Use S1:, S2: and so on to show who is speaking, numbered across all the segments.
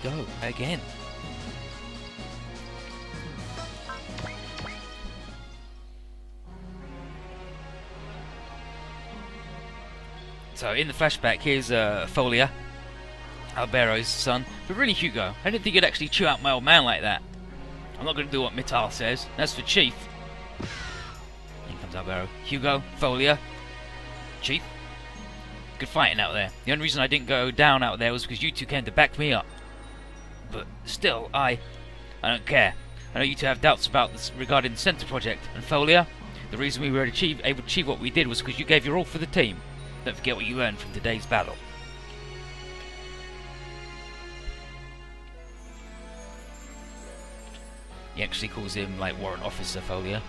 S1: go again. So in the flashback, here's Folia, Albero's son. But really, Hugo, I didn't think you'd actually chew out my old man like that. I'm not going to do what Mittal says. That's for Chief. Here comes Albero. Hugo, Folia, Chief. Good fighting out there. The only reason I didn't go down out there was because you two came to back me up. But still, I don't care. I know you two have doubts about this regarding the Center Project. And Folia, the reason we were able to achieve what we did was because you gave your all for the team. Don't forget what you learned from today's battle. He actually calls him, like, Warrant Officer Folia.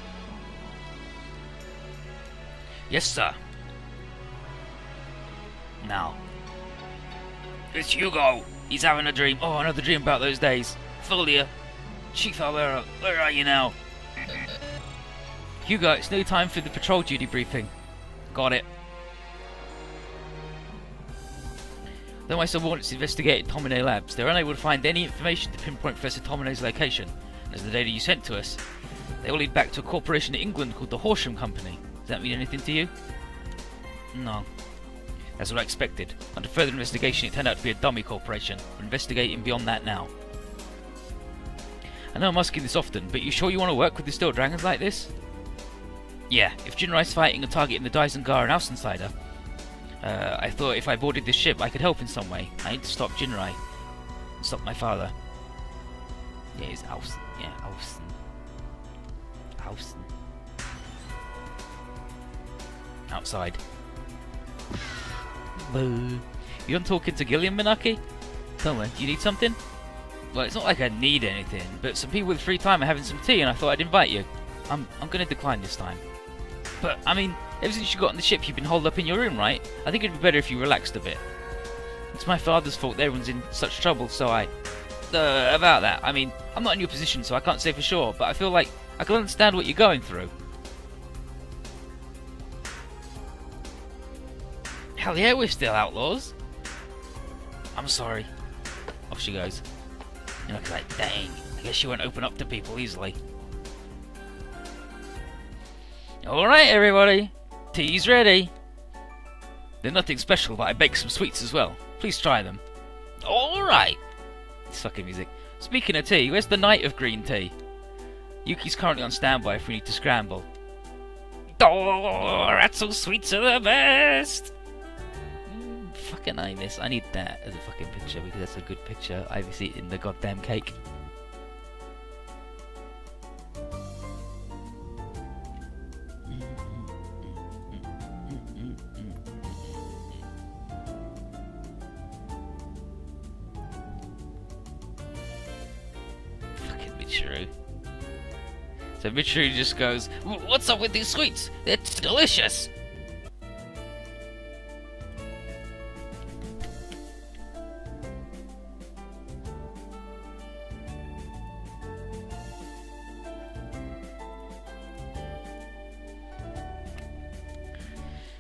S1: Yes, sir. Now, it's Hugo. He's having a dream. Oh, another dream about those days. Folia, Chief Albero, where are you now? Hugo, it's no time for the patrol duty briefing. Got it. Though my subordinates investigated Tomine Labs, they were unable to find any information to pinpoint Professor Tomine's location. And as the data you sent to us, they all lead back to a corporation in England called the Horsham Company. Does that mean anything to you? No. That's what I expected. Under further investigation, it turned out to be a dummy corporation. We're investigating beyond that now. I know I'm asking this often, but you sure you want to work with the Steel Dragons like this? Yeah, if Jinrai's fighting a target in the Daizengar and Außenseiter, I thought if I boarded this ship I could help in some way. I need to stop Jinrai. Stop my father. Yeah, it's Außen. Yeah, Außen. Außen. Outside. Boo. You done talking to Gillian, Minaki? Tell me, do you need something? Well, it's not like I need anything, but some people with free time are having some tea and I thought I'd invite you. I'm gonna decline this time. But, I mean, ever since you got on the ship you've been holed up in your room, right? I think it'd be better if you relaxed a bit. It's my father's fault that everyone's in such trouble, so about that, I mean, I'm not in your position so I can't say for sure, but I feel like I can understand what you're going through. Hell yeah, we're still outlaws. I'm sorry. Off she goes. You know, like, dang, I guess she won't open up to people easily. Alright everybody, tea's ready. They're nothing special, but I baked some sweets as well. Please try them. Alright. It's fucking music. Speaking of tea, where's the Knight of Green Tea? Yuki's currently on standby if we need to scramble. Oh, Ratzel sweets are the best! Fucking I miss. I need that as a fucking picture because that's a good picture. I've eaten the goddamn cake. Fucking Michiru. So Michiru just goes, "What's up with these sweets? They're delicious!"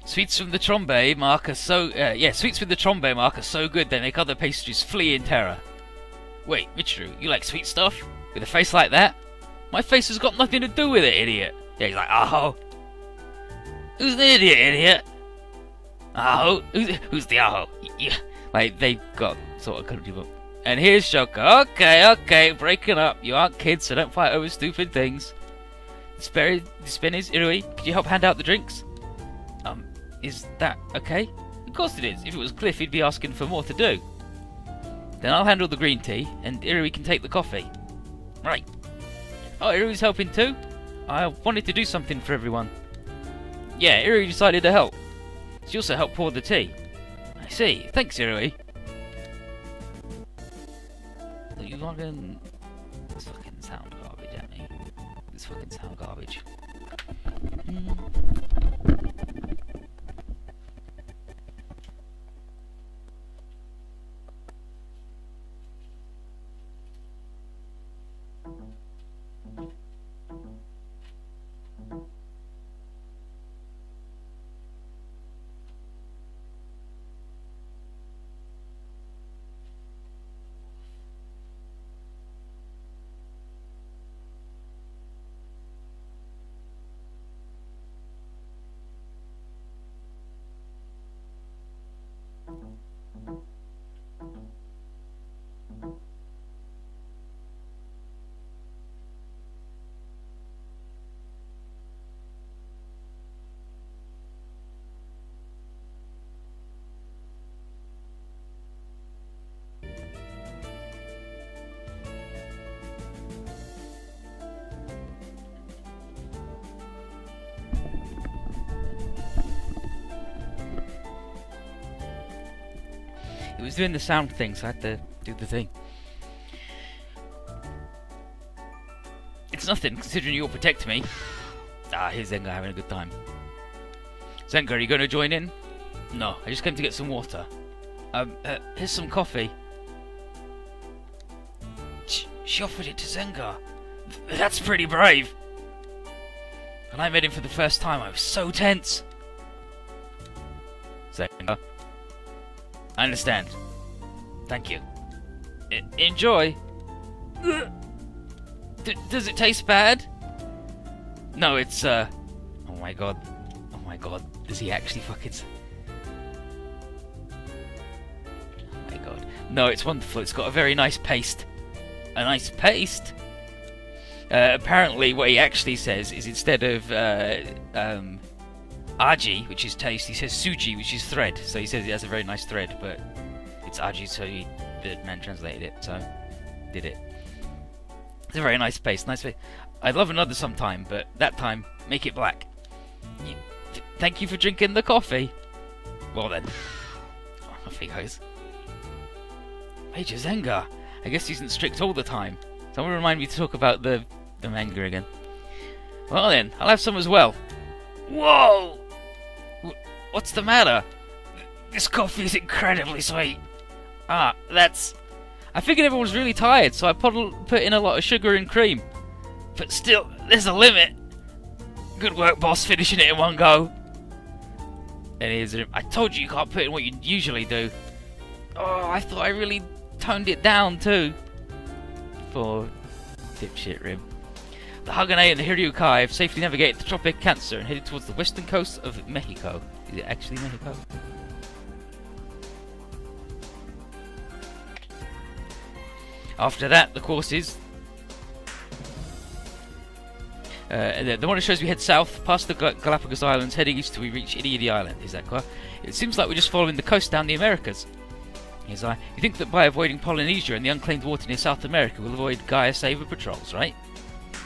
S1: Sweets from the Trombe mark are so sweets with the Trombe mark are so good they make other pastries flee in terror. Wait, Michiru, you like sweet stuff? With a face like that? My face has got nothing to do with it, idiot. Yeah, he's like, oh. Who's the idiot? Oh, who's the aho? Yeah. Like, they've got sort of country book. And here's Shoko. Okay, breaking up. You aren't kids, so don't fight over stupid things. Spinners, Irui, could you help hand out the drinks? Is that okay? Of course it is. If it was Cliff, he'd be asking for more to do. Then I'll handle the green tea, and Irui can take the coffee. Right. Oh, Irui's helping too? I wanted to do something for everyone. Yeah, Irui decided to help. She also helped pour the tea. I see. Thanks, Irui. Are you logging? This fucking sound garbage at me. This fucking sound garbage. It was doing the sound thing, so I had to do the thing. It's nothing, considering you'll protect me. Ah, here's Zenga having a good time. Zenga, are you going to join in? No, I just came to get some water. Here's some coffee. She offered it to Zenga. That's pretty brave. When I met him for the first time, I was so tense. Zenga. I understand. Thank you. Enjoy. Does it taste bad? No, it's, Oh my god. Oh my god. Does he actually fucking... Oh my god. No, it's wonderful. It's got a very nice paste. A nice paste? Apparently what he actually says is instead of, aji, which is taste, he says suji, which is thread. So he says it has a very nice thread, but it's aji, so the man translated it, so did it. It's a very nice paste, I'd love another sometime, but that time, make it black. Thank you for drinking the coffee. Well then. Off he goes. Major Zenga. I guess he isn't strict all the time. Someone remind me to talk about the manga again. Well then, I'll have some as well. Whoa! What's the matter? This coffee is incredibly sweet. Ah, that's... I figured everyone was really tired, so I put in a lot of sugar and cream. But still, there's a limit. Good work, boss, finishing it in one go. And here's I told you can't put in what you usually do. Oh, I thought I really toned it down too. For dipshit Rim. The Hagane and the Hiryukai have safely navigated the Tropic of Cancer and headed towards the western coast of Mexico. Is it actually Mexico? After that, the course is... the one that shows we head south, past the Galapagos Islands, heading east till we reach Idi Island. Is that correct? It seems like we're just following the coast down the Americas. Yes, you think that by avoiding Polynesia and the unclaimed water near South America, we'll avoid Gaia Saber patrols, right?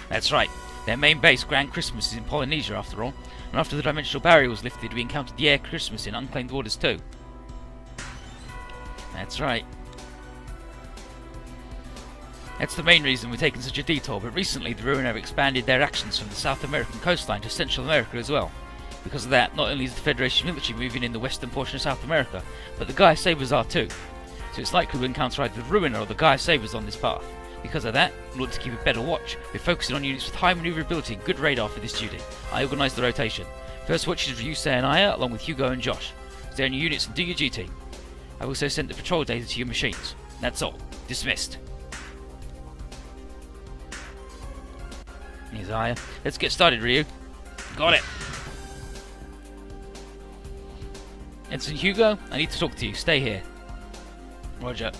S1: That's right. Their main base, Grand Christmas, is in Polynesia after all. And after the dimensional barrier was lifted, we encountered the Air Christmas in unclaimed waters too. That's right. That's the main reason we're taking such a detour, but recently the Ruin have expanded their actions from the South American coastline to Central America as well. Because of that, not only is the Federation military moving in the western portion of South America, but the Gaia Sabers are too. So it's likely we'll encounter either the Ruiner or the Gaia Sabers on this path. Because of that, in order to keep a better watch, we're focusing on units with high maneuverability and good radar for this duty. I organise the rotation. First watch is Ryusei and Aya, along with Hugo and Josh. Stay on your units and do your duty. I've also sent the patrol data to your machines. That's all. Dismissed. Here's Aya. Let's get started, Ryu. Got it. Ensign Hugo, I need to talk to you. Stay here. Roger.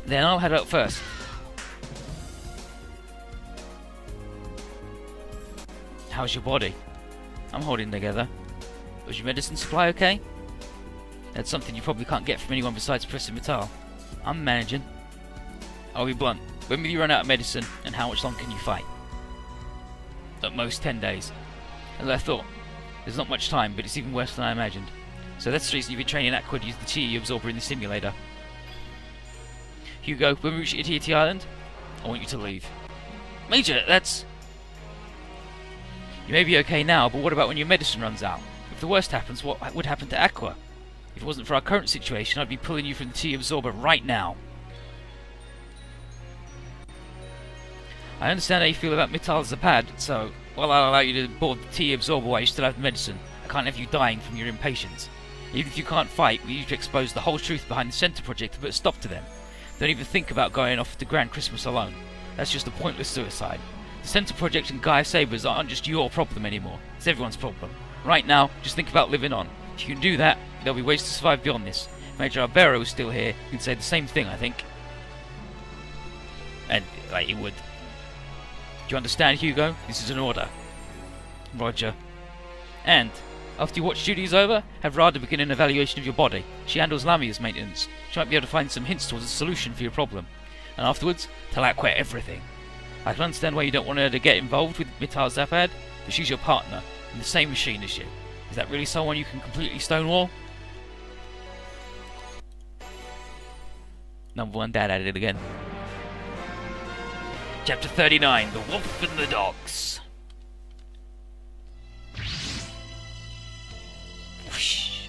S1: Then I'll head out first. How's your body? I'm holding together. Was your medicine supply okay? That's something you probably can't get from anyone besides Professor Mittal. I'm managing. I'll be blunt. When will you run out of medicine, and how much longer can you fight? At most 10 days. As I thought. There's not much time, but it's even worse than I imagined. So that's the reason you've been training Aqua to use the chi absorber in the simulator. Hugo, when we reach Iti Island, I want you to leave. Major, that's... You may be okay now, but what about when your medicine runs out? If the worst happens, what would happen to Aqua? If it wasn't for our current situation, I'd be pulling you from the chi absorber right now. I understand how you feel about Mittal Zapad, so while I'll allow you to board the tea absorber while you still have the medicine, I can't have you dying from your impatience. Even if you can't fight, we need to expose the whole truth behind the Center Project to put a stop to them. Don't even think about going off to Grand Christmas alone. That's just a pointless suicide. The Center Project and Gaia Sabers aren't just your problem anymore, it's everyone's problem. Right now, just think about living on. If you can do that, there'll be ways to survive beyond this. If Major Albero was still here, he'd say the same thing, I think. And, like, he would. Do you understand, Hugo? This is an order. Roger. And, after your watch duty is over, have Rada begin an evaluation of your body. She handles Lamia's maintenance. She might be able to find some hints towards a solution for your problem. And afterwards, tell Aqua everything. I can understand why you don't want her to get involved with Mittal Zapad, but she's your partner in the same machine as you. Is that really someone you can completely stonewall? Number 1 dad at it again. Chapter 39, The Wolf and the Dogs. Whoosh.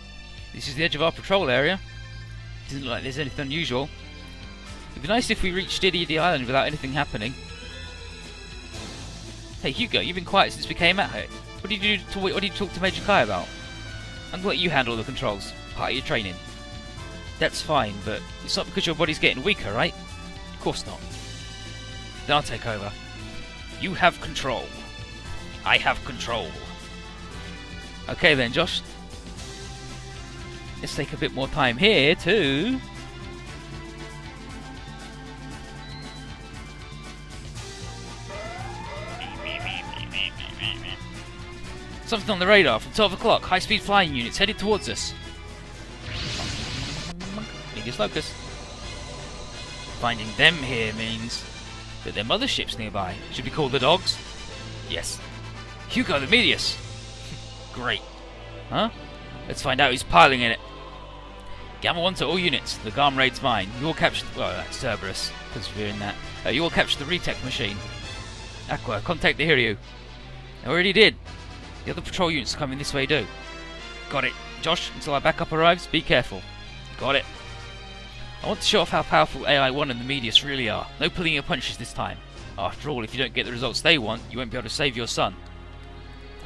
S1: This is the edge of our patrol area. Doesn't look like there's anything unusual. It'd be nice if we reached Diddy Island without anything happening. Hey Hugo, you've been quiet since we came out here. What did you talk to Major Kai about? I'm gonna let you handle the controls. Part of your training. That's fine, but it's not because your body's getting weaker, right? Of course not. Then I'll take over. You have control. I have control. Okay then, Josh. Let's take a bit more time here too. Something on the radar from 12 o'clock. High-speed flying units headed towards us. Medius Locus. Finding them here means that their mothership's nearby. Should we call the dogs? Yes. Hugo, the Medius. Great. Huh? Let's find out who's piloting in it. Gamma 1 to all units. The Garm raid's mine. You will capture... Well, that's Cerberus, because we're in that. You will capture the Retech machine. Aqua, contact the Hiryu. I already did. The other patrol units are coming this way too. Got it. Josh, until our backup arrives, be careful. Got it. I want to show off how powerful AI-1 and the Medius really are. No pulling your punches this time. After all, if you don't get the results they want, you won't be able to save your son.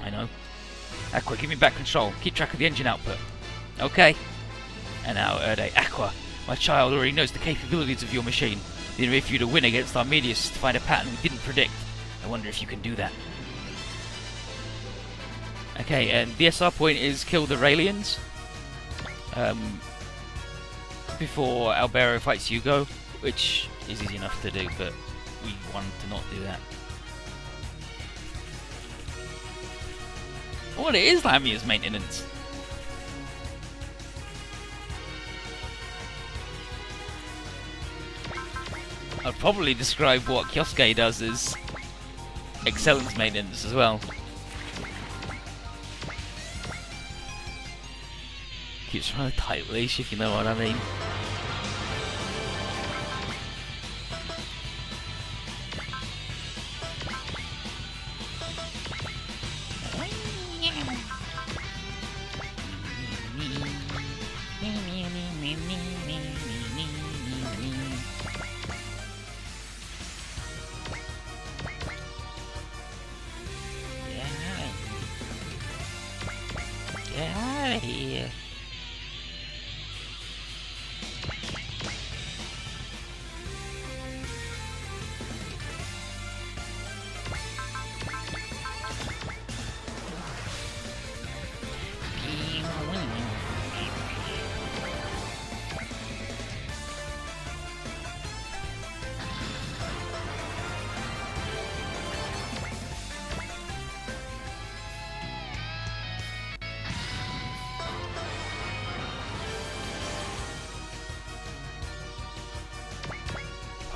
S1: I know. Aqua, give me back control. Keep track of the engine output. Okay. And now, Erde. Aqua, my child already knows the capabilities of your machine. The only way for you to win against our Medius is to find a pattern we didn't predict. I wonder if you can do that. Okay, and the SR point is kill the Raelians before Albero fights Hugo, which is easy enough to do, but we want to not do that. What is Lamia's maintenance? I'd probably describe what Kyosuke does as excellence maintenance as well. Keeps trying to tight leash, if you know what I mean. Get out of here.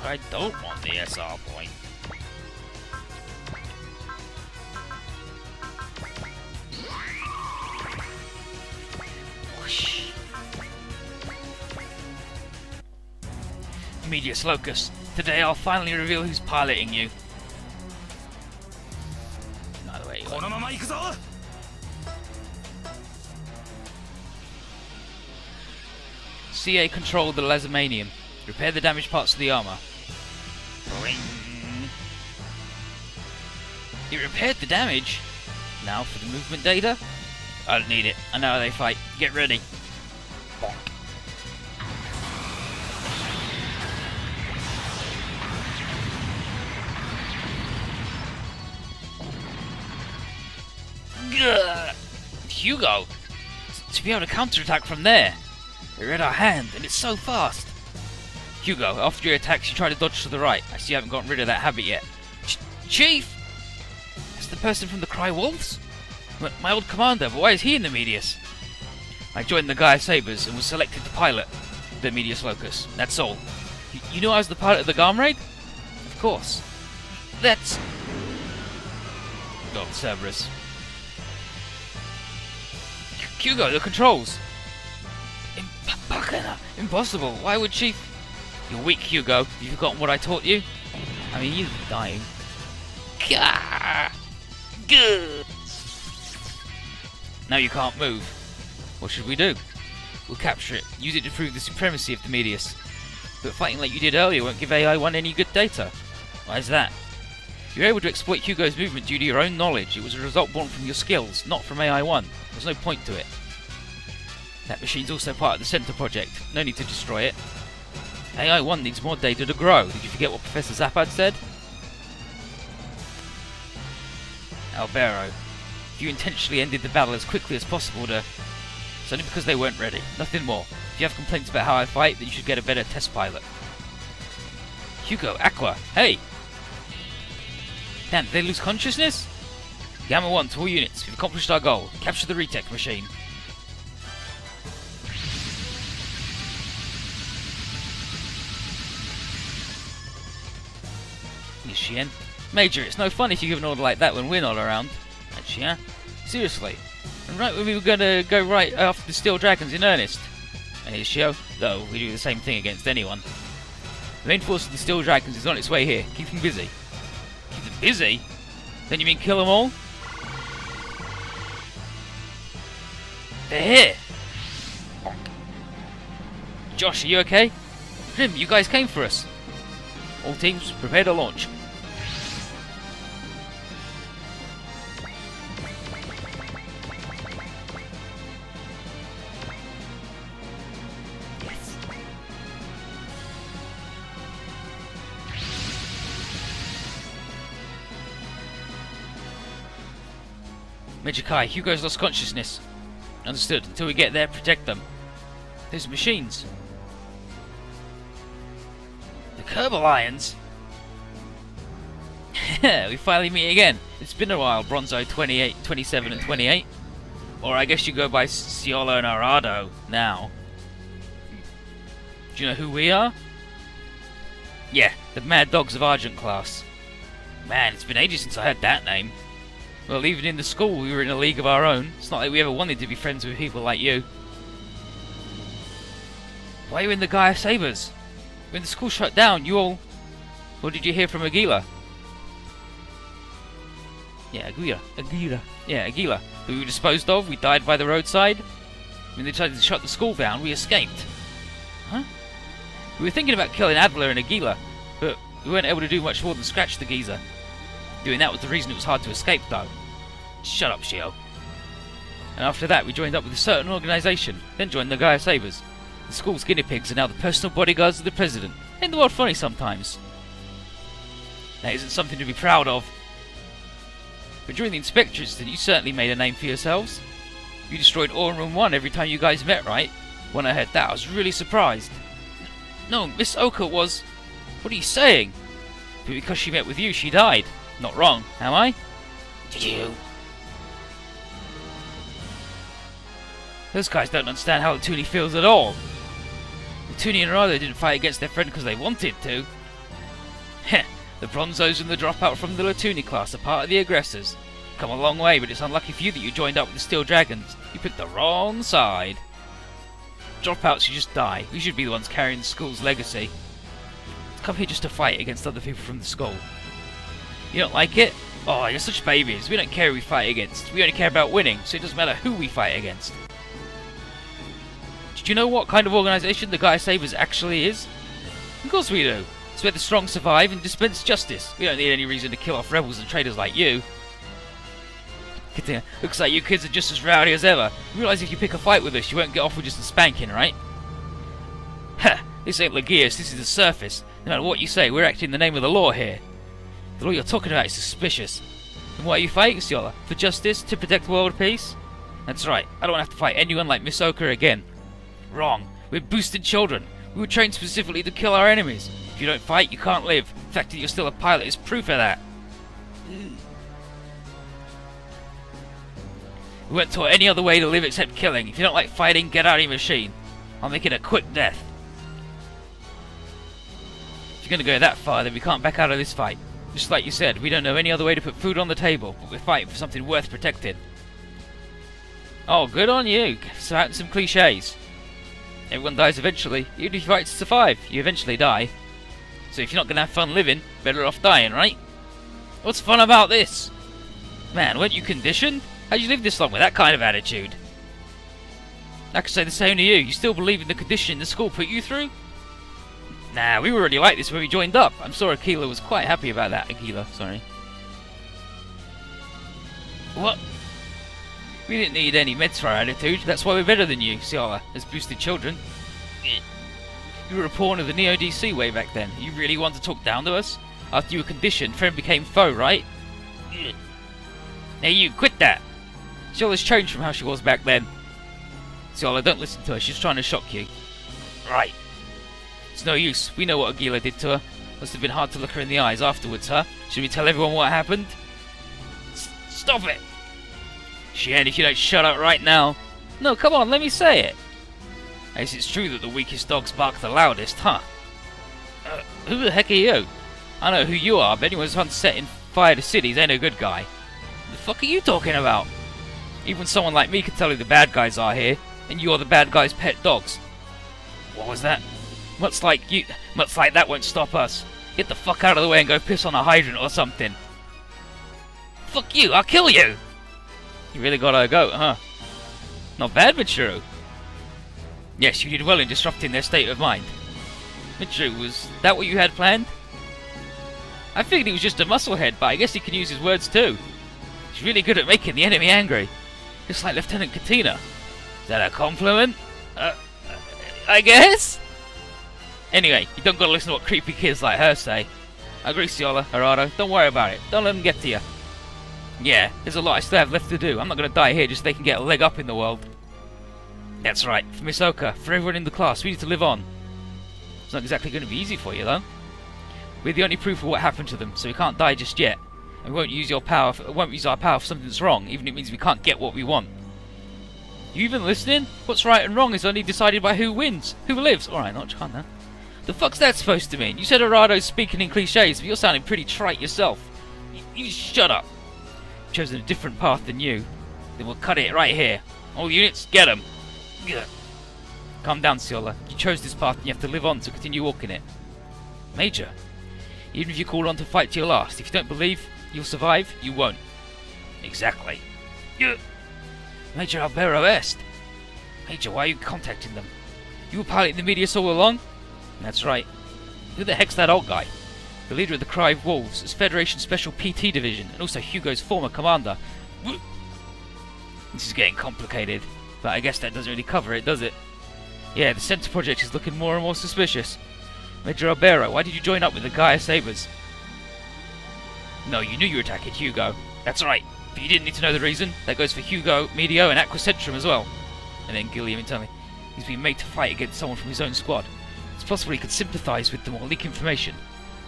S1: I don't want the SR point. Whoosh. Medius Locus, today I'll finally reveal who's piloting you. By the way, CA controlled the Lasmanium. Repair the damaged parts of the armor. Ring. It repaired the damage. Now for the movement data. I don't need it. I know how they fight. Get ready. Bonk. Gah! Hugo! To be able to counterattack from there. It read our hand, and it's so fast. Hugo, after your attacks you try to dodge to the right. I see you haven't gotten rid of that habit yet. Chief! That's the person from the Cry Wolves? My old commander, but why is he in the Medius? I joined the Gaia Sabers and was selected to pilot the Medius Locus. That's all. You know I was the pilot of the Garm Raid? Of course. That's... God, Cerberus. Hugo, the controls! Impossible. Why would she... You're weak, Hugo. You've forgotten what I taught you? I mean, you're dying. Now you can't move. What should we do? We'll capture it. Use it to prove the supremacy of the Medius. But fighting like you did earlier won't give AI-1 any good data. Why is that? You're able to exploit Hugo's movement due to your own knowledge. It was a result born from your skills, not from AI-1. There's no point to it. That machine's also part of the Center project. No need to destroy it. AI-1 needs more data to grow. Did you forget what Professor Zapad said? Albero, you intentionally ended the battle as quickly as possible to... It's only because they weren't ready. Nothing more. If you have complaints about how I fight, then you should get a better test pilot. Hugo, Aqua, hey! Damn, did they lose consciousness? Gamma 1 to all units. We've accomplished our goal. Capture the retech machine. Shien. Major, it's no fun if you give an order like that when we're not around. Actually, yeah? Seriously. And right when we were going to go right after the Steel Dragons in earnest. Hey, Shio. No, we do the same thing against anyone. The main force of the Steel Dragons is on its way here. Keep them busy. Keep them busy? Then you mean kill them all? They're here! Josh, are you okay? Grim, you guys came for us. All teams, prepare to launch. Yes. Major Kai, Hugo's lost consciousness. Understood. Until we get there, protect them. Those machines. The Kerbalions? We finally meet again. It's been a while, Bronzo 28, 27 and 28. Or I guess you go by Ciolo and Arado now. Do you know who we are? Yeah, the Mad Dogs of Argent class. Man, it's been ages since I heard that name. Well, even in the school we were in a league of our own. It's not like we ever wanted to be friends with people like you. Why are you in the Gaia Sabers? When the school shut down, you all... What did you hear from Aguila? Yeah, Aguila. Yeah, Aguila. We were disposed of, we died by the roadside. When they decided to shut the school down, we escaped. Huh? We were thinking about killing Adler and Aguila, but we weren't able to do much more than scratch the geezer. Doing that was the reason it was hard to escape, though. Shut up, Shio. And after that, we joined up with a certain organisation, then joined the Gaia Sabers. The school's guinea pigs are now the personal bodyguards of the president. Ain't the world funny sometimes? That isn't something to be proud of. But during the Inspector incident, you certainly made a name for yourselves. You destroyed All Room 1 every time you guys met, right? When I heard that, I was really surprised. No, Miss Oka was... What are you saying? But because she met with you, she died. Not wrong, am I? Did you? Those guys don't understand how Latuni feels at all. Latuni and Arado didn't fight against their friend because they wanted to. Heh, the Bronzos and the dropout from the Latuni class are part of the aggressors. Come a long way, but it's unlucky for you that you joined up with the Steel Dragons. You picked the wrong side. Dropouts should just die. We should be the ones carrying the school's legacy. Come here just to fight against other people from the school. You don't like it? Oh, you're such babies. We don't care who we fight against. We only care about winning, so it doesn't matter who we fight against. Did you know what kind of organisation the Gaia Sabers actually is? Of course we do. It's where the strong survive and dispense justice. We don't need any reason to kill off rebels and traitors like you. Looks like you kids are just as rowdy as ever. You realise if you pick a fight with us, you won't get off with just a spanking, right? Ha! This ain't Lagias, this is the surface. No matter what you say, we're acting in the name of the law here. The law you're talking about is suspicious. And why are you fighting, Siola? For justice? To protect world peace? That's right. I don't want to have to fight anyone like Miss Oka again. Wrong. We're boosted children. We were trained specifically to kill our enemies. If you don't fight, you can't live. The fact that you're still a pilot is proof of that. We weren't taught any other way to live except killing. If you don't like fighting, get out of your machine. I'll make it a quick death. If you're going to go that far, then we can't back out of this fight. Just like you said, we don't know any other way to put food on the table, but we're fighting for something worth protecting. Oh, good on you. Spouting some cliches. Everyone dies eventually. Even if you fight to survive, you eventually die. So if you're not going to have fun living, better off dying, right? What's fun about this? Man, weren't you conditioned? How'd you live this long with that kind of attitude? I could say the same to you. You still believe in the conditioning the school put you through? Nah, we were already like this when we joined up. I'm sure Aquila was quite happy about that. Aquila, sorry. What? We didn't need any meds for our attitude. That's why we're better than you, Ciala, as boosted children. You were a pawn of the Neo-DC way back then. You really want to talk down to us? After you were conditioned, friend became foe, right? Now you, quit that! Ciala's changed from how she was back then. Ciala, don't listen to her. She's trying to shock you. Right. It's no use. We know what Aquila did to her. Must have been hard to look her in the eyes afterwards, huh? Should we tell everyone what happened? Stop it! Shien, if you don't shut up right now. No, come on, let me say it. I guess it's true that the weakest dogs bark the loudest, huh? Who the heck are you? I know who you are, but anyone who's setting fire to cities ain't a good guy. The fuck are you talking about? Even someone like me can tell who the bad guys are here, and you're the bad guy's pet dogs. What was that? Much like that won't stop us. Get the fuck out of the way and go piss on a hydrant or something. Fuck you, I'll kill you! You really gotta go, huh? Not bad, Mitsuru. Yes, you did well in disrupting their state of mind. Mitsuru, was that what you had planned? I figured he was just a musclehead, but I guess he can use his words too. He's really good at making the enemy angry. Just like Lieutenant Katina. Is that a compliment? I guess? Anyway, you don't gotta listen to what creepy kids like her say. I agree, Ciala, Harado. Don't worry about it. Don't let them get to you. Yeah, there's a lot I still have left to do. I'm not gonna die here just so they can get a leg up in the world. That's right. For Miss Oka, for everyone in the class, we need to live on. It's not exactly going to be easy for you, though. We're the only proof of what happened to them, so we can't die just yet. And we won't use our power for something that's wrong, even if it means we can't get what we want. You even listening? What's right and wrong is only decided by who wins, who lives. Alright, not Chana. The fuck's that supposed to mean? You said Arado's speaking in cliches, but you're sounding pretty trite yourself. You shut up. I've chosen a different path than you. Then we'll cut it right here. All units, get them. Calm down, Ciala. You chose this path and you have to live on to continue walking it. Major, even if you call on to fight to your last, if you don't believe you'll survive, you won't. Exactly. Major Albero Est. Major, why are you contacting them? You were piloting the Medius all along? That's right. Who the heck's that old guy? The leader of the Cry of Wolves, its Federation Special PT Division, and also Hugo's former commander. This is getting complicated. But I guess that doesn't really cover it, does it? Yeah, the Center Project is looking more and more suspicious. Major Albero, why did you join up with the Gaia Sabers? No, you knew you were attacking Hugo. That's right, but you didn't need to know the reason. That goes for Hugo, Medio, and Aquacentrum as well. And then Gilliam internally. He's been made to fight against someone from his own squad. It's possible he could sympathize with them or leak information.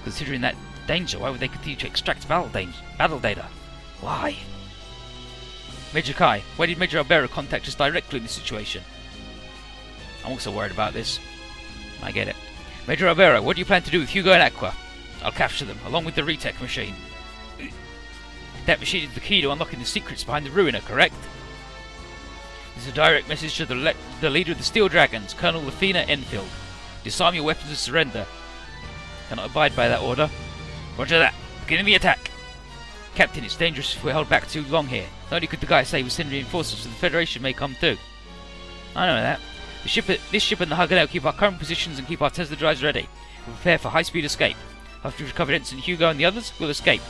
S1: Considering that danger, why would they continue to extract battle data? Why? Major Kai, why did Major Albero contact us directly in this situation? I'm also worried about this. I get it. Major Albero, what do you plan to do with Hugo and Aqua? I'll capture them, along with the Retech machine. That machine is the key to unlocking the secrets behind the Ruiner, correct? This is a direct message to the leader of the Steel Dragons, Colonel Lafina Enfield. Disarm your weapons and surrender. Cannot abide by that order. Roger that. Beginning the attack. Captain, it's dangerous if we're held back too long here. Not only could the guy say we'll send reinforcements, so the Federation may come too. I know that. This ship and the Haganel keep our current positions and keep our Tesla drives ready. We'll prepare for high-speed escape. After we've recovered Ensign Hugo and the others, we'll escape.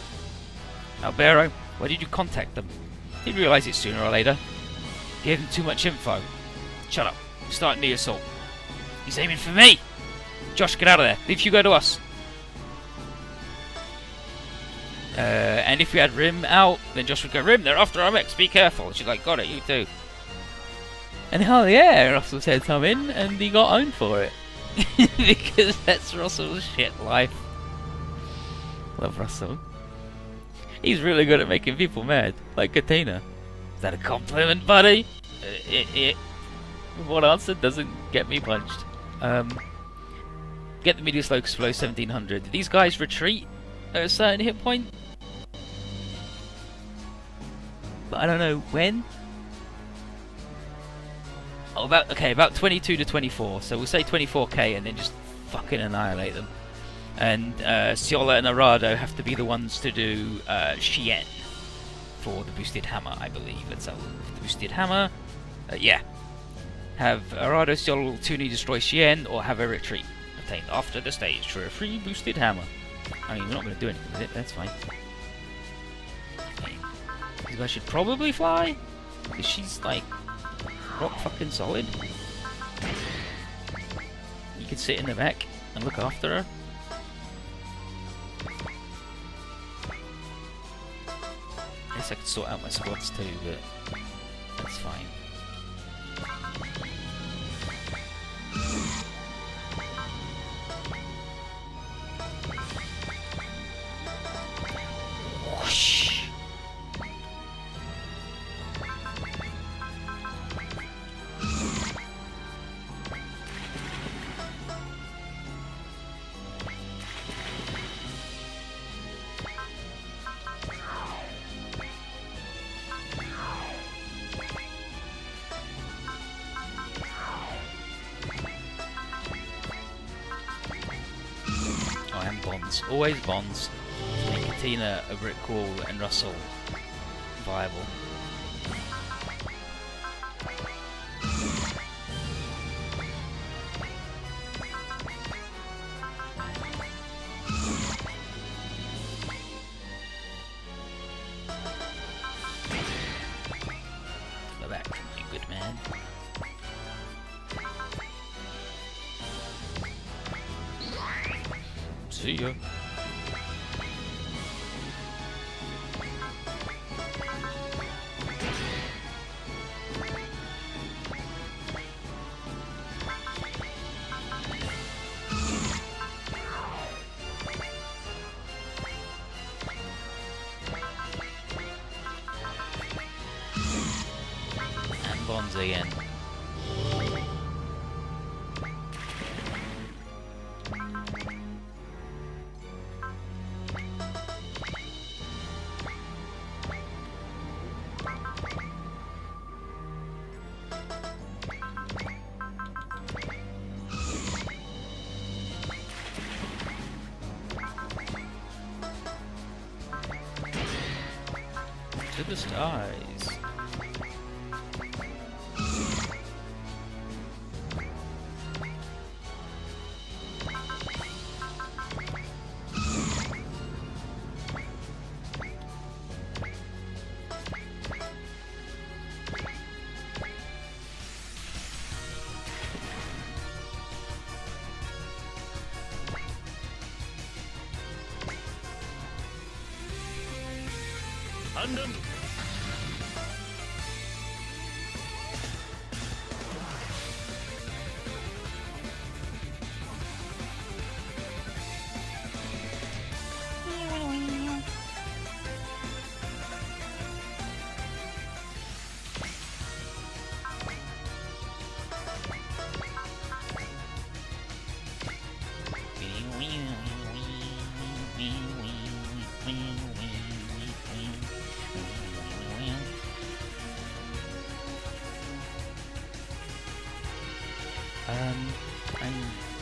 S1: Albero, why did you contact them? He'd realise it sooner or later. Gave them too much info. Shut up. We're starting the assault. He's aiming for me! Josh, get out of there. Leave Hugo to us. And if we had Rim out, then Josh would go, Rim, they're after our mechs, be careful. She's like, got it, you too. And hell yeah, Russell said come in, and he got owned for it. Because that's Russell's shit life. Love Russell. He's really good at making people mad, like Katina. Is that a compliment, buddy? What answer doesn't get me punched? Get the Medius Locus below 1700. Did these guys retreat? at a certain hit point. But I don't know when. Oh, about 22 to 24. So we'll say 24k and then just fucking annihilate them. And Ciola and Arado have to be the ones to do Shien for the boosted hammer, I believe. Let's have the boosted hammer. Yeah. Have Arado, Ciola, Tuni destroy Shien, or have a retreat obtained after the stage for a free boosted hammer. I mean, we're not going to do anything with it, but that's fine. These guys should probably fly, because she's like rock fucking solid. You can sit in the back and look after her. I guess I could sort out my squads too, but that's fine. Whoosh. Bonds. Always bonds to make Katina, a brick wall, and Russell viable. Go back, you good man. See ya. And bonds again. To the stars.
S2: London.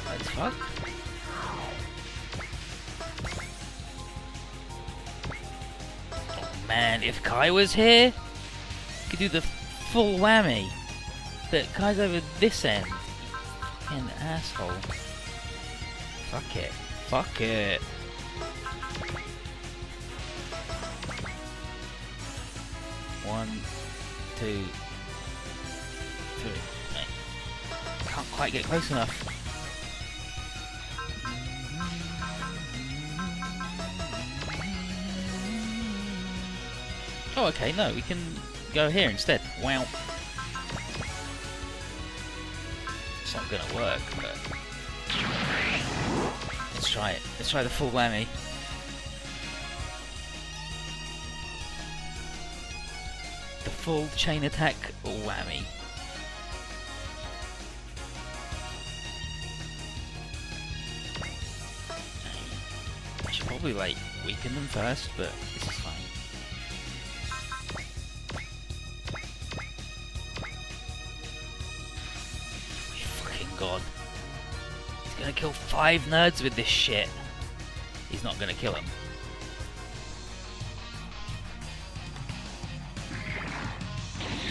S1: Let's fuck. Oh man, if Kai was here, he could do the full whammy. But Kai's over this end. Fucking asshole. Fuck it. Fuck it. One, two, three. Can't quite get close enough. Oh, okay, no, we can go here instead. Wow. It's not gonna work, but let's try it. Let's try the full whammy. The full chain attack whammy. I should probably like weaken them first, but this is fine. Fucking god. He's gonna kill 5 nerds with this shit. He's not gonna kill him.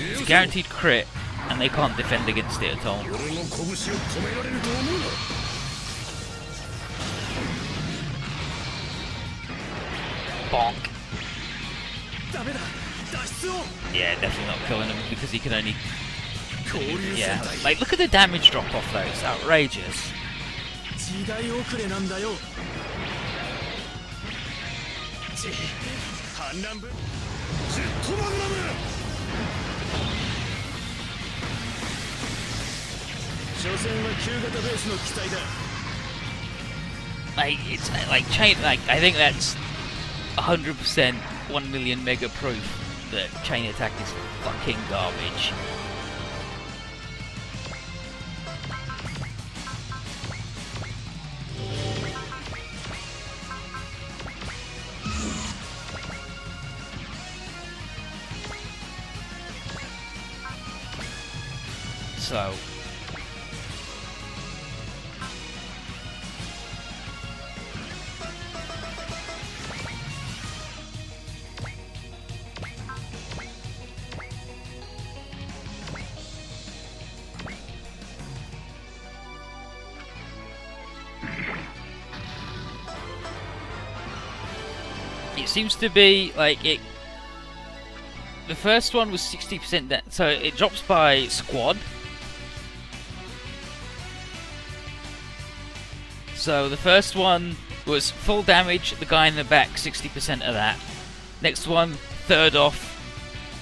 S1: It's a guaranteed crit, and they can't defend against it at all. Bonk. Yeah, definitely not killing him because he can only... Yeah, like look at the damage drop off though, it's outrageous. Like it's like chain. Like I think that's 100% 1 million mega proof that chain attack is fucking garbage. So it seems to be like it. The first one was 60%, so it drops by squad. So the first one was full damage, the guy in the back 60% of that. Next one, third off,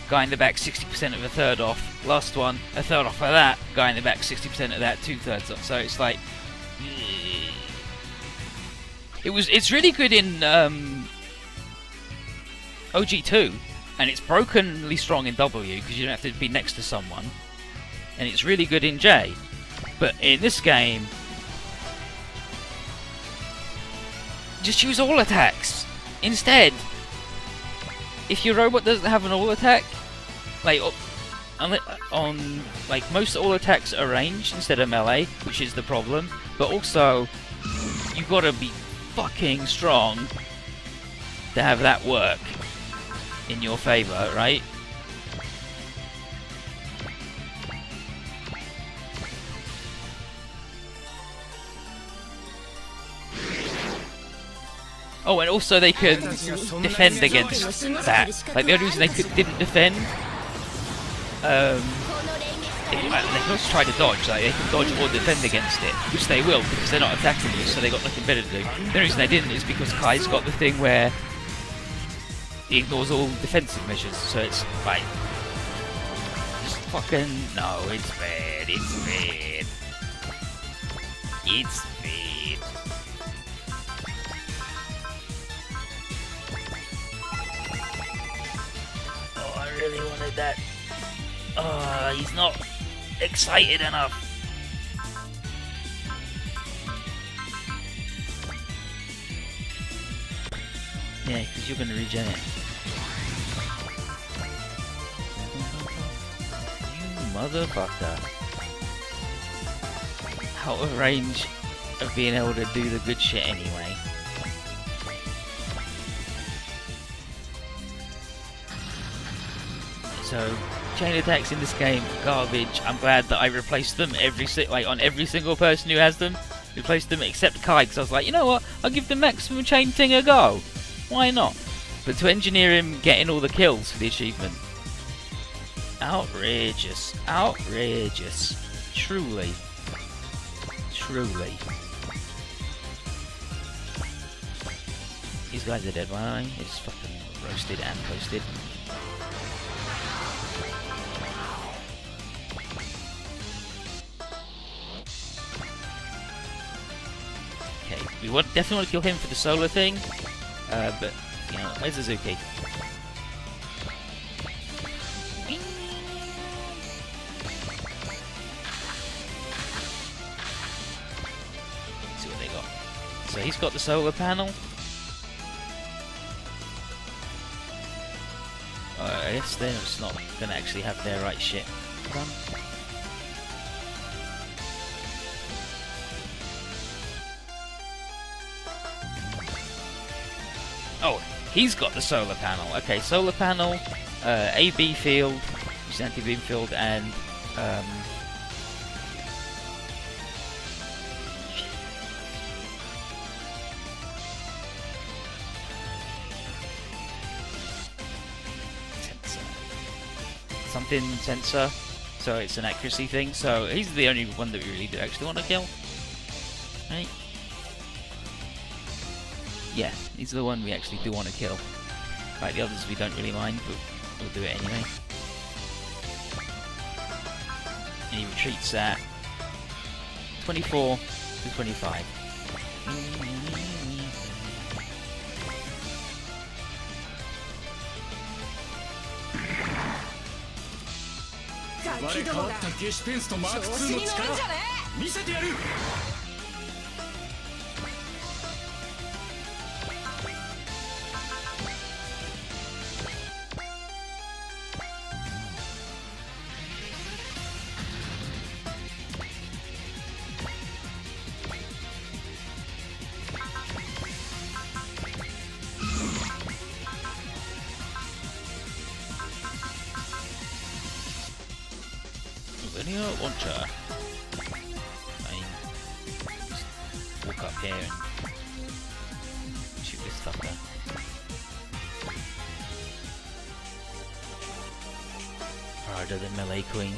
S1: guy in the back 60% of a third off. Last one, a third off of that, guy in the back 60% of that, 2/3 off. So it's like, it's really good in OG2, and it's brokenly strong in W because you don't have to be next to someone, and it's really good in J. But in this game, just use all attacks instead. If your robot doesn't have an all attack, like on like most all attacks are ranged instead of melee, which is the problem. But also, you've got to be fucking strong to have that work in your favor, right? Oh, and also they can defend against that. Like the only reason they didn't defend, they can also try to dodge. Like they can dodge or defend against it, which they will because they're not attacking you, so they got nothing better to do. The only reason they didn't is because Kai's got the thing where he ignores all defensive measures, so it's like just fucking no. It's bad. It's bad. It's bad. I really wanted that. Oh, he's not excited enough. Yeah, because you're going to regen it. You motherfucker. Out of range of being able to do the good shit anyway. So, chain attacks in this game, garbage. I'm glad that I replaced them on every single person who has them. Replaced them except Kai, because I was like, you know what? I'll give the maximum chain thing a go. Why not? But to engineer him getting all the kills for the achievement. Outrageous. Outrageous. Truly. Truly. These guys are dead, by the way. It's fucking roasted and toasted. Okay, we definitely want to kill him for the solar thing, but, you know, where's Suzuki? Let's see what they got. So he's got the solar panel. I guess they're just not gonna actually have their right shit done. Oh, he's got the solar panel. Okay, solar panel, AB field, which is anti-beam field, and something sensor, so it's an accuracy thing. So he's the only one that we really do actually want to kill, right? Yeah, he's the one we actually do want to kill. Like the others we don't really mind, but we'll do it anyway. And he retreats at 24 to 25. Linear launcher. I mean, just walk up here and shoot this fucker. Harder than Melee Queen.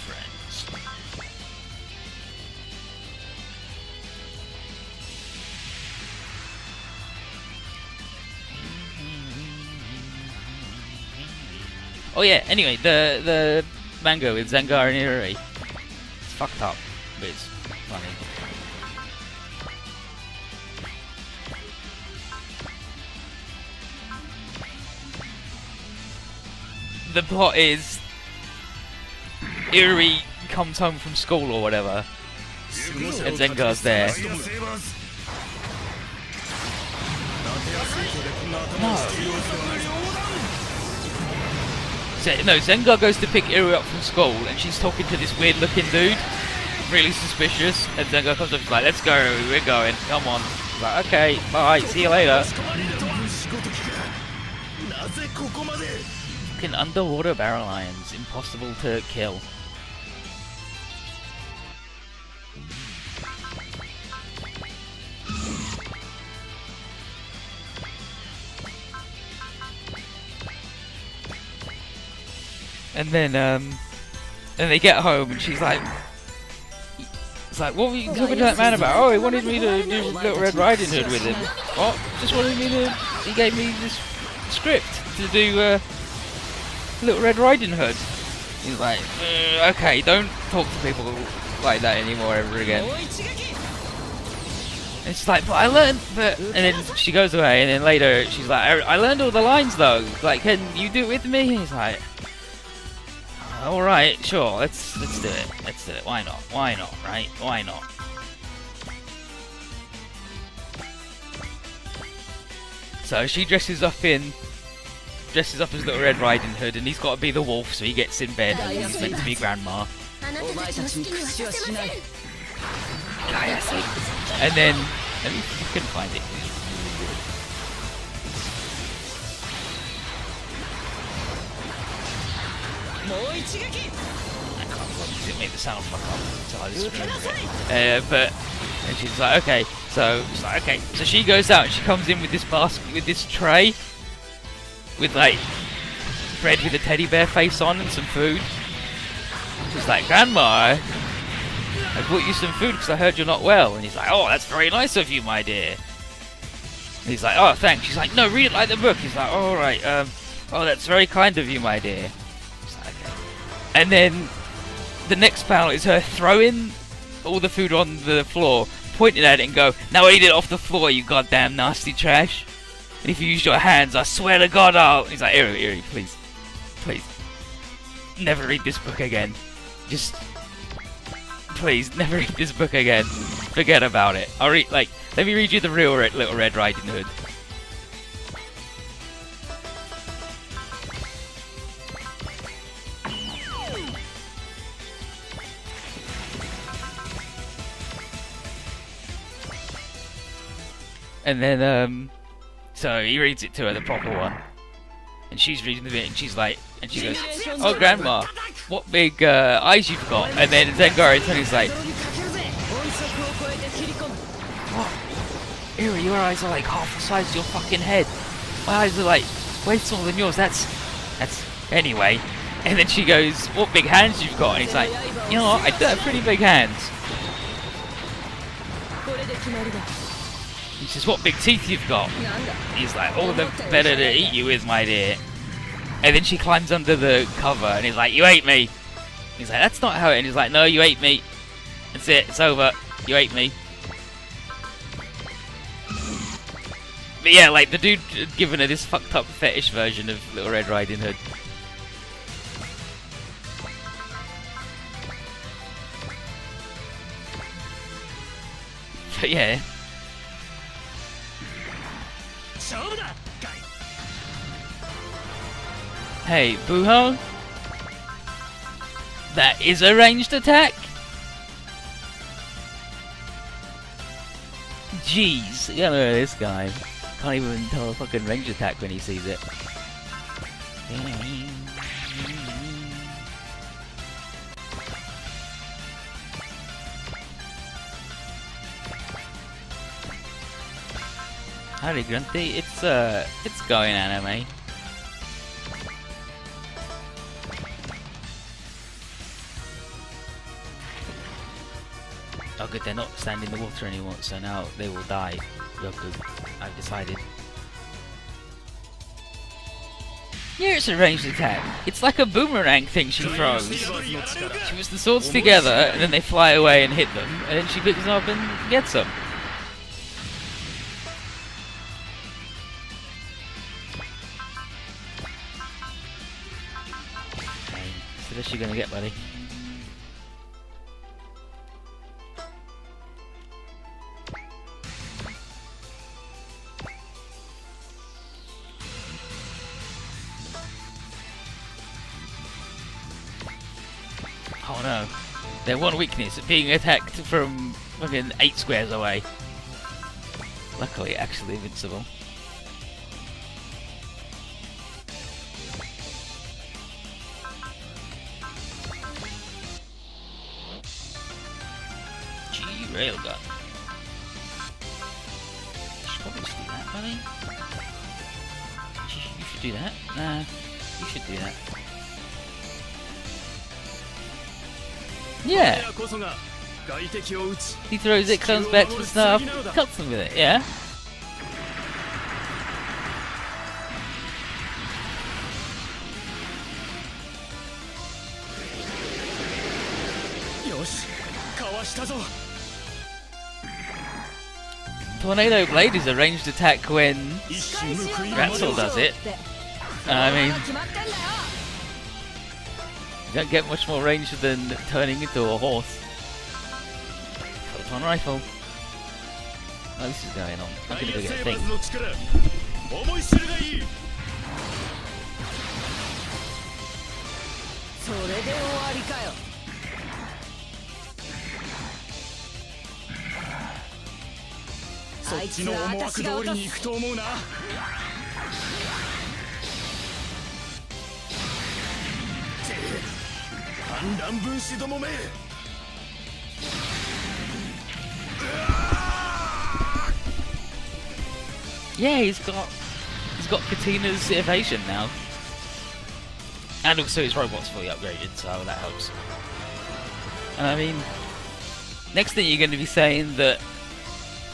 S1: Friends. Oh yeah, anyway, the manga with Zengar and Irui. It's fucked up, but it's funny. The plot is Irui comes home from school or whatever, and Zengar's there. No, Zengar goes to pick Irui up from school, and she's talking to this weird-looking dude, really suspicious. And Zengar comes up, and is like, "Let's go, we're going. Come on." He's like, "Okay, bye. See you later." Fucking underwater barrel lions, impossible to kill. And then they get home, and she's like, "It's like, what were you talking to that man about?" "Oh, he wanted me to do Little Red Riding Hood with him." "What?" "Just wanted me to. He gave me this script to do Little Red Riding Hood." He's like, "Okay, don't talk to people like that anymore ever again." And she's like, "But I learned that." And then she goes away, and then later she's like, I learned all the lines though. Like, can you do it with me?" And he's like, "All right, sure. Let's do it. Let's do it. Why not? Why not? Right? Why not?" So she dresses up as Little Red Riding Hood, and he's got to be the wolf, so he gets in bed, and he's meant to be grandma. And then, let me fucking find it. I can't make the sound fuck up until I just remember it. But and she's like, okay, so she's like, okay, so she goes out and she comes in with this basket, with this tray, with like bread with a teddy bear face on and some food. She's like, Grandma, I brought you some food because I heard you're not well. And he's like, oh, that's very nice of you, my dear. And he's like, oh, thanks. She's like, no, read it like the book. He's like, oh, all right, oh, that's very kind of you, my dear. She's like, okay. And then the next panel is her throwing all the food on the floor, pointing at it and go, now eat it off the floor, you goddamn nasty trash. And if you use your hands, I swear to God, I'll... He's like, Eri, please. Please. Never read this book again. Just... Please, never read this book again. Forget about it. I'll read, like... Let me read you the real Little Red Riding Hood. And then, so he reads it to her, the proper one. And she's reading the bit, and she's like, and she goes, oh, Grandma, what big eyes you've got. And then Zengara and Tony's like, what? Eri, your eyes are like half the size of your fucking head. My eyes are like way smaller than yours. That's, anyway. And then she goes, what big hands you've got. And he's like, you know what, I do have pretty big hands. He says, what big teeth you've got. He's like, all the better to eat you with, my dear. And then she climbs under the cover and he's like, you ate me. He's like, that's not how it... And he's like, no, you ate me. That's it, it's over. You ate me. But yeah, like, the dude had given her this fucked up fetish version of Little Red Riding Hood. But yeah. Hey, Buho? That is a ranged attack? Jeez, look at this guy. Can't even tell a fucking ranged attack when he sees it. Howdy, Grunty. It's going anime. Oh good, they're not standing in the water anymore, so now they will die. Yoku, I've decided. Yeah, it's a ranged attack. It's like a boomerang thing she throws. She puts the swords together, and then they fly away and hit them, and then she picks them up and gets them. So what's she gonna get, buddy? Oh no. Their one weakness, being attacked from fucking 8 squares away. Luckily, actually invincible. Railgun. You should probably just do that, buddy. You should do that. Nah, you should do that. Yeah. He throws it, comes back to the staff, cuts them with it. Yeah. Tornado Blade is a ranged attack when Ratzel does it. I mean, you don't get much more range than turning into a horse. Photon rifle. Oh, this is going on. I'm gonna go get a thing. Yeah, he's he's got Katina's evasion now. And also his robot's fully upgraded, so that helps. And I mean, next thing you're going to be saying that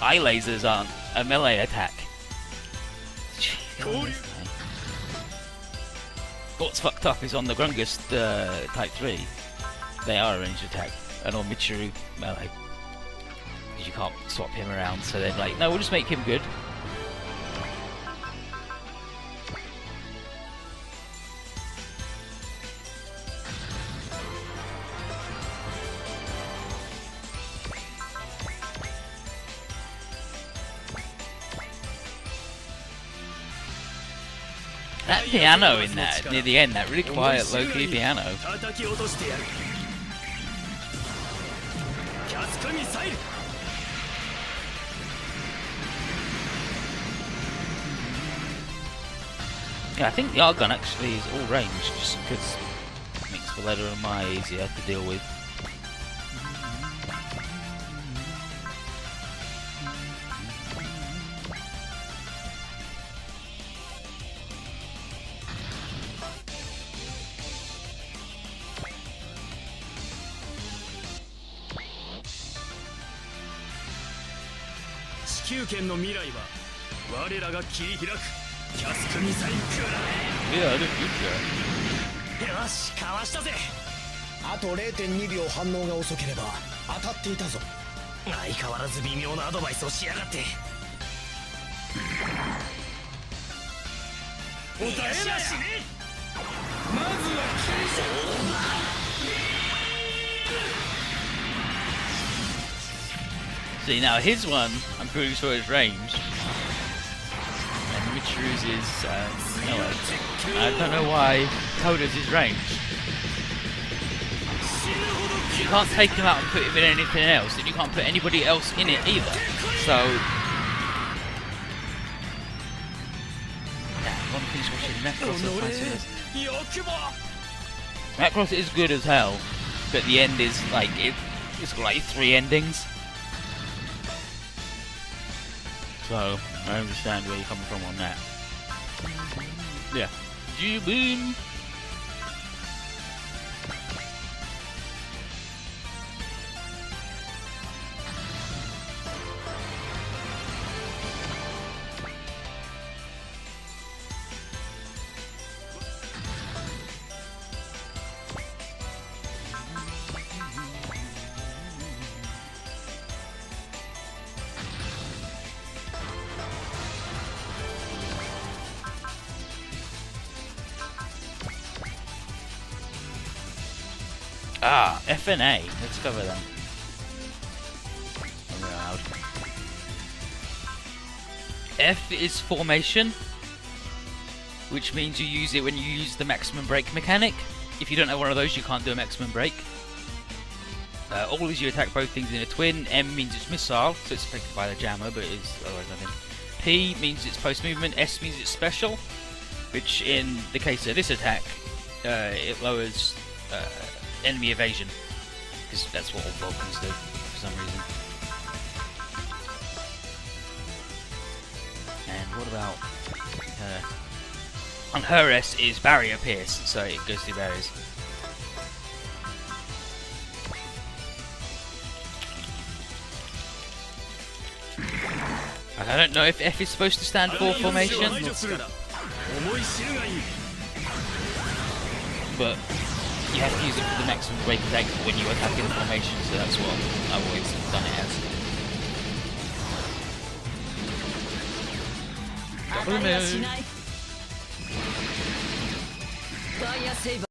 S1: eye lasers aren't a melee attack. What's fucked up is on the Grungust Type 3, they are a ranged attack, and on Michiru, melee. Because you can't swap him around, so they're like, no, we'll just make him good. That piano in that, near the end, that really quiet, low-key piano. Yeah, I think the art gun actually is all ranged, just because it makes Valletta and Mai easier to deal with.
S2: Yeah, I
S1: the future.
S2: よし、かわしたぜ。
S3: あと 0.2 秒反応が遅ければ当たっていたぞ。
S2: 相変わらず微妙なアドバイスをしやがって。おたえなしね。まずは
S1: See, now his one, I'm pretty sure is ranged. And Michiru's is, I don't know why Koda's is ranged. You can't take him out and put him in anything else, and you can't put anybody else in it either. So, yeah, I want to finish watching Macross. Macross is good as hell, but the end is like, it's got like 3 endings. So, I understand where you're coming from on that. Yeah. Jubin! Ah, F and A. Let's cover them. Allowed. F is formation, which means you use it when you use the maximum break mechanic. If you don't have one of those, you can't do a maximum break. All is you attack both things in a twin. M means it's missile, so it's affected by the jammer, but it's otherwise nothing. P means it's post movement. S means it's special, which in the case of this attack, it lowers enemy evasion, because that's what all Vulcans do for some reason. And what about on her S is barrier pierce, so it goes through barriers. I don't know if F is supposed to stand for formation, but you have to use it for the maximum break attack when you attack in formation, so that's what I've always done it as. Double move.